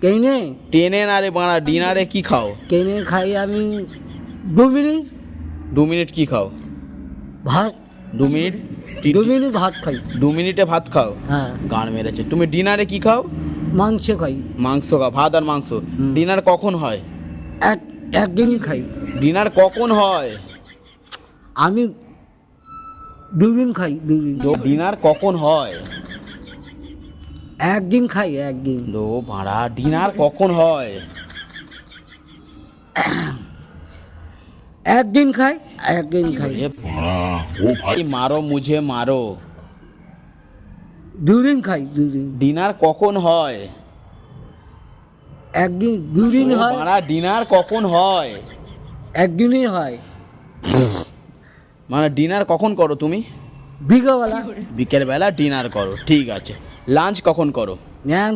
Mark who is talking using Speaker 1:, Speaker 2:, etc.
Speaker 1: ট্রেনে
Speaker 2: ট্রেনে না রে বাড়া, ডিনারে কি খাও?
Speaker 1: ট্রেনে খাই আমি 2 মিনিট
Speaker 2: 2 মিনিট কি খাও?
Speaker 1: ভাত
Speaker 2: 2 মিনিট
Speaker 1: 2 মিনিট ভাত খাই।
Speaker 2: 2 মিনিটে ভাত খাও?
Speaker 1: হ্যাঁ,
Speaker 2: গান মেরেছে। তুমি ডিনারে কি খাও?
Speaker 1: মাংস খাই।
Speaker 2: মাংস খাও, ভাত আর মাংস।
Speaker 1: হুম।
Speaker 2: ডিনার কখন হয়?
Speaker 1: একদিন খাই।
Speaker 2: ডিনার কখন হয়?
Speaker 1: আমি 2 দিন খাই, 2 দিন।
Speaker 2: ডিনার কখন হয়?
Speaker 1: একদিন খাই, একদিন।
Speaker 2: দো ভাড়া, ডিনার কখন হয়?
Speaker 1: একদিন খাই, একদিন খাই।
Speaker 2: এ
Speaker 3: ও ভাই
Speaker 2: মারো মুঝে মারো।
Speaker 1: 2 দিন খাই, 2 দিন।
Speaker 2: ডিনার কখন হয়?
Speaker 1: একদিন 2 দিন
Speaker 2: ও
Speaker 1: হয়,
Speaker 2: ভাড়া, ডিনার কখন হয়?
Speaker 1: একদিনই হয়।
Speaker 2: মানে ডিনার কখন করো তুমি?
Speaker 1: বিকালবেলা।
Speaker 2: বিকেল বেলা ডিনার করো, ঠিক আছে। লাঞ্চ কখন করো?
Speaker 1: ন্যান